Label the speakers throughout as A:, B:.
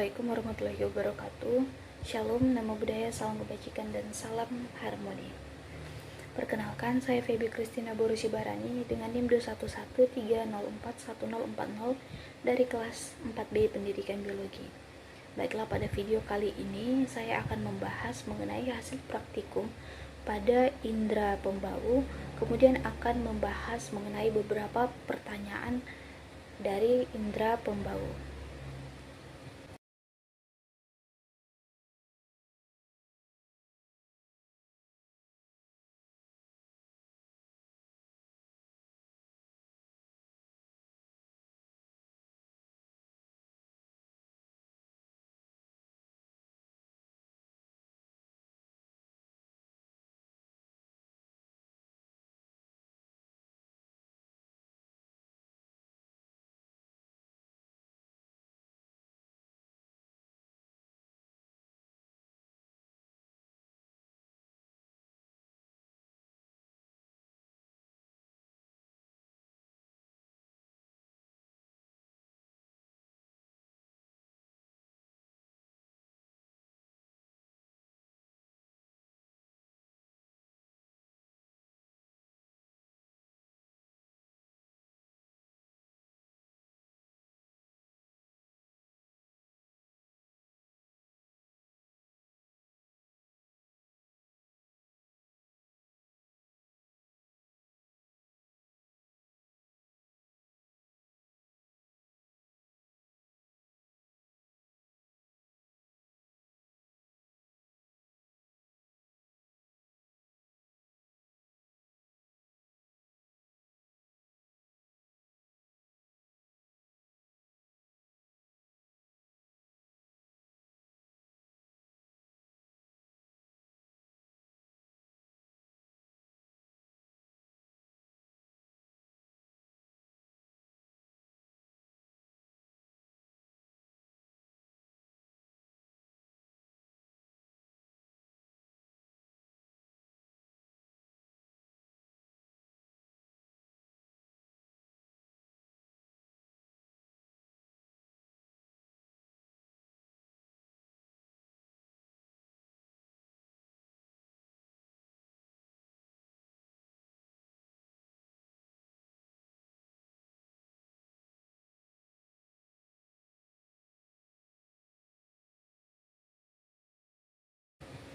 A: Assalamualaikum warahmatullahi wabarakatuh. Shalom, nama budaya, salam kebajikan, dan salam harmoni. Perkenalkan, saya Feby Christina Borusi Barani dengan NIM 211304140 dari kelas 4B Pendidikan Biologi. Baiklah, pada video kali ini saya akan membahas mengenai hasil praktikum pada indera pembau, kemudian akan membahas mengenai beberapa pertanyaan dari indera pembau.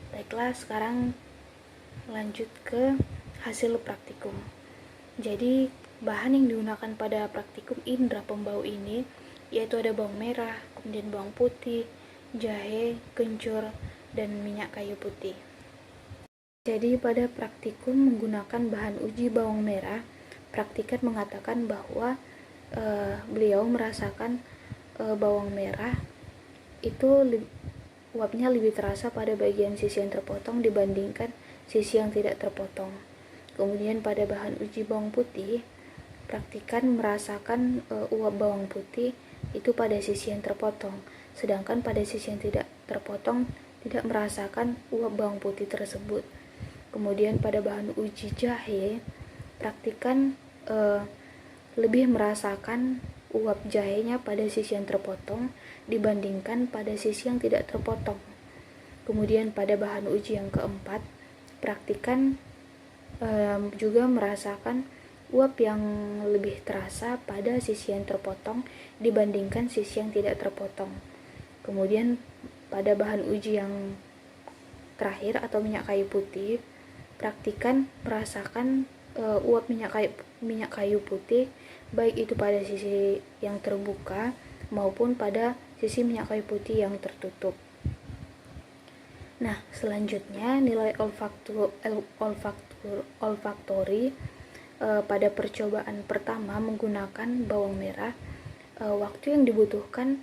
A: Baiklah, sekarang lanjut ke hasil praktikum. Jadi, bahan yang digunakan pada praktikum indera pembau ini yaitu ada bawang merah, kemudian bawang putih, jahe, kencur, dan minyak kayu putih. Jadi, pada praktikum menggunakan bahan uji bawang merah, praktikan mengatakan bahwa beliau merasakan bawang merah itu uapnya lebih terasa pada bagian sisi yang terpotong dibandingkan sisi yang tidak terpotong. Kemudian pada bahan uji bawang putih, praktikan merasakan uap bawang putih itu pada sisi yang terpotong, sedangkan pada sisi yang tidak terpotong tidak merasakan uap bawang putih tersebut. Kemudian pada bahan uji jahe, praktikan lebih merasakan uap jahenya pada sisi yang terpotong dibandingkan pada sisi yang tidak terpotong. Kemudian pada bahan uji yang keempat, praktikan juga merasakan uap yang lebih terasa pada sisi yang terpotong dibandingkan sisi yang tidak terpotong. Kemudian pada bahan uji yang terakhir atau minyak kayu putih, praktikan merasakan uap minyak kayu putih baik itu pada sisi yang terbuka maupun pada sisi minyak kayu putih yang tertutup. Nah, selanjutnya nilai olfaktori pada percobaan pertama menggunakan bawang merah. Waktu yang dibutuhkan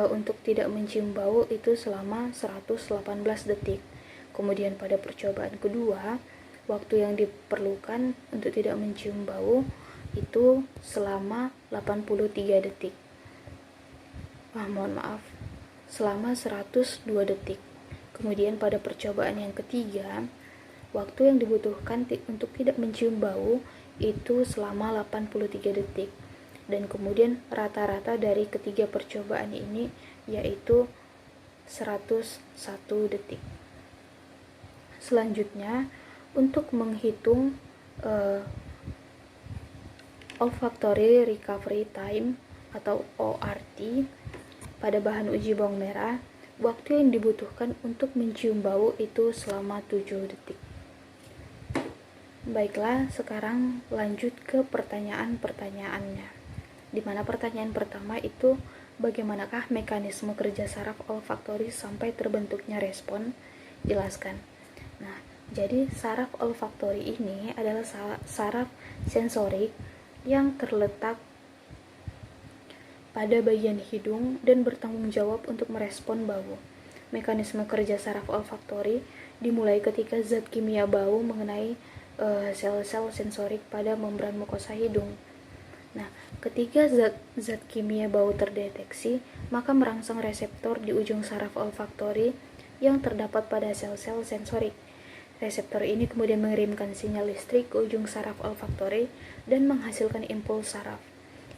A: untuk tidak mencium bau itu selama 118 detik. Kemudian pada percobaan kedua, waktu yang diperlukan untuk tidak mencium bau itu selama 83 detik. Selama 102 detik. Kemudian pada percobaan yang ketiga, waktu yang dibutuhkan untuk tidak mencium bau itu selama 83 detik. Dan kemudian rata-rata dari ketiga percobaan ini yaitu 101 detik. Selanjutnya, untuk menghitung olfactory recovery time atau ORT pada bahan uji bawang merah, waktu yang dibutuhkan untuk mencium bau itu selama 7 detik. Baiklah, sekarang lanjut ke pertanyaan-pertanyaannya. Di mana pertanyaan pertama itu, bagaimanakah mekanisme kerja saraf olfaktori sampai terbentuknya respon? Jelaskan. Nah, jadi saraf olfaktori ini adalah saraf sensorik yang terletak pada bagian hidung dan bertanggung jawab untuk merespon bau. Mekanisme kerja saraf olfaktori dimulai ketika zat kimia bau mengenai sel-sel sensorik pada membran mukosa hidung. Nah, ketika zat kimia bau terdeteksi, maka merangsang reseptor di ujung saraf olfaktori yang terdapat pada sel-sel sensorik. Reseptor ini kemudian mengirimkan sinyal listrik ke ujung saraf olfaktori dan menghasilkan impuls saraf.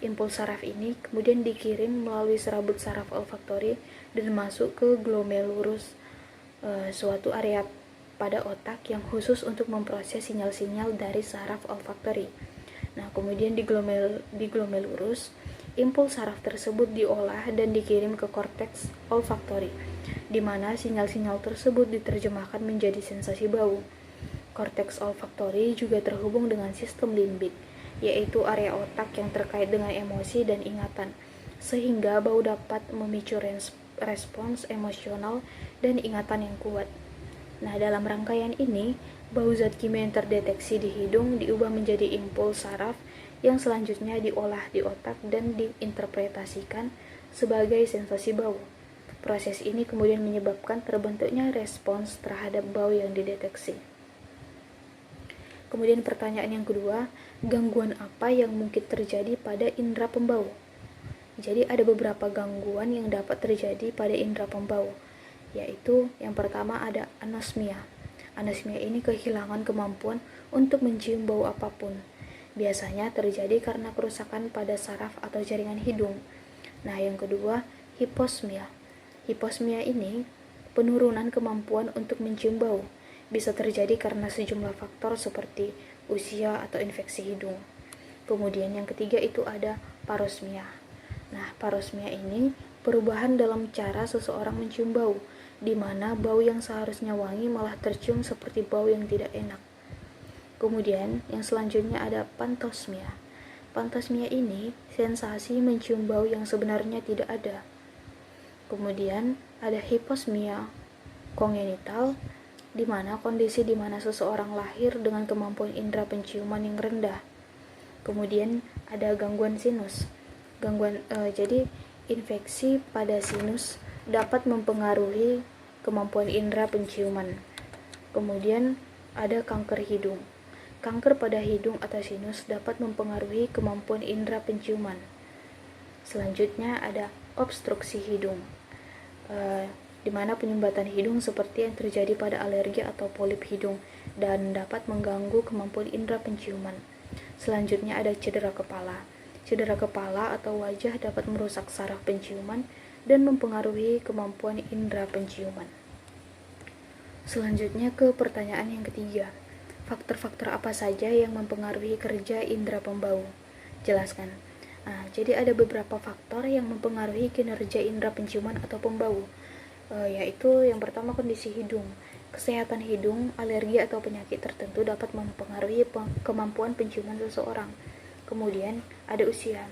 A: Impuls saraf ini kemudian dikirim melalui serabut saraf olfaktori dan masuk ke glomerulus, suatu area pada otak yang khusus untuk memproses sinyal-sinyal dari saraf olfaktori. Nah, kemudian di glomerulus, impuls saraf tersebut diolah dan dikirim ke korteks olfaktori, di mana sinyal-sinyal tersebut diterjemahkan menjadi sensasi bau. Korteks olfaktori juga terhubung dengan sistem limbik, yaitu area otak yang terkait dengan emosi dan ingatan, sehingga bau dapat memicu respons emosional dan ingatan yang kuat. Nah, dalam rangkaian ini, bau zat kimia yang terdeteksi di hidung diubah menjadi impuls saraf yang selanjutnya diolah di otak dan diinterpretasikan sebagai sensasi bau. Proses ini kemudian menyebabkan terbentuknya respons terhadap bau yang dideteksi. Kemudian pertanyaan yang kedua, gangguan apa yang mungkin terjadi pada indera pembau? Jadi ada beberapa gangguan yang dapat terjadi pada indera pembau, yaitu yang pertama ada anosmia. Anosmia ini kehilangan kemampuan untuk mencium bau apapun. Biasanya terjadi karena kerusakan pada saraf atau jaringan hidung. Nah, yang kedua, hiposmia. Hiposmia ini penurunan kemampuan untuk mencium bau. Bisa terjadi karena sejumlah faktor seperti usia atau infeksi hidung. Kemudian yang ketiga itu ada parosmia. Nah, parosmia ini perubahan dalam cara seseorang mencium bau, di mana bau yang seharusnya wangi malah tercium seperti bau yang tidak enak. Kemudian yang selanjutnya ada pantosmia. Pantosmia ini sensasi mencium bau yang sebenarnya tidak ada. Kemudian ada hiposmia kongenital, di mana kondisi di mana seseorang lahir dengan kemampuan indera penciuman yang rendah. Kemudian ada gangguan sinus. Jadi infeksi pada sinus dapat mempengaruhi kemampuan indera penciuman. Kemudian ada kanker hidung. Kanker pada hidung atau sinus dapat mempengaruhi kemampuan indera penciuman. Selanjutnya ada obstruksi hidung, di mana penyumbatan hidung seperti yang terjadi pada alergi atau polip hidung dan dapat mengganggu kemampuan indera penciuman. Selanjutnya ada cedera kepala. Cedera kepala atau wajah dapat merusak saraf penciuman dan mempengaruhi kemampuan indera penciuman. Selanjutnya ke pertanyaan yang ketiga. Faktor-faktor apa saja yang mempengaruhi kerja indera pembau? Jelaskan. Nah, jadi ada beberapa faktor yang mempengaruhi kinerja indera penciuman atau pembau, yaitu yang pertama kondisi hidung. Kesehatan hidung, alergi atau penyakit tertentu dapat mempengaruhi kemampuan penciuman seseorang. Kemudian ada usia.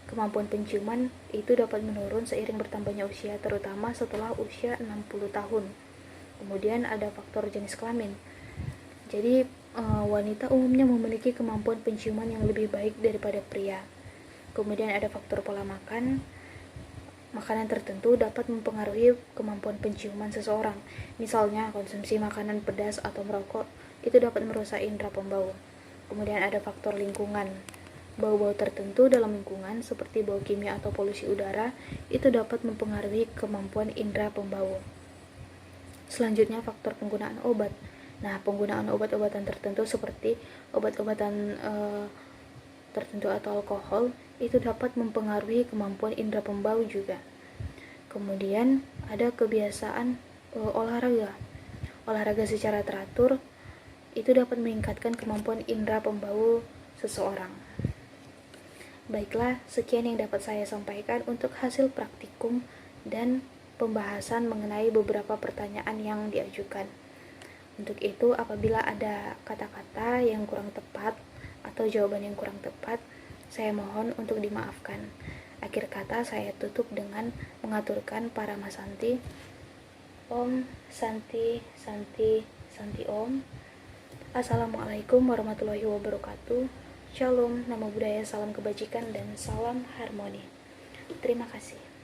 A: Kemampuan penciuman itu dapat menurun seiring bertambahnya usia, terutama setelah usia 60 tahun. Kemudian ada faktor jenis kelamin. Jadi wanita umumnya memiliki kemampuan penciuman yang lebih baik daripada pria. Kemudian ada faktor pola makan. Makanan tertentu dapat mempengaruhi kemampuan penciuman seseorang. Misalnya konsumsi makanan pedas atau merokok itu dapat merusak indera pembau. Kemudian ada faktor lingkungan. Bau-bau tertentu dalam lingkungan seperti bau kimia atau polusi udara itu dapat mempengaruhi kemampuan indera pembau. Selanjutnya faktor penggunaan obat. Nah, penggunaan obat-obatan tertentu seperti obat-obatan tertentu atau alkohol itu dapat mempengaruhi kemampuan indera pembau juga. Kemudian ada kebiasaan olahraga. Olahraga secara teratur itu dapat meningkatkan kemampuan indera pembau seseorang. Baiklah, sekian yang dapat saya sampaikan untuk hasil praktikum dan pembahasan mengenai beberapa pertanyaan yang diajukan. Untuk itu, apabila ada kata-kata yang kurang tepat atau jawaban yang kurang tepat, saya mohon untuk dimaafkan. Akhir kata saya tutup dengan mengaturkan para Masanti. Om Santi Santi Santi Om. Assalamualaikum warahmatullahi wabarakatuh. Shalom, namo buddhaya, salam kebajikan dan salam harmoni. Terima kasih.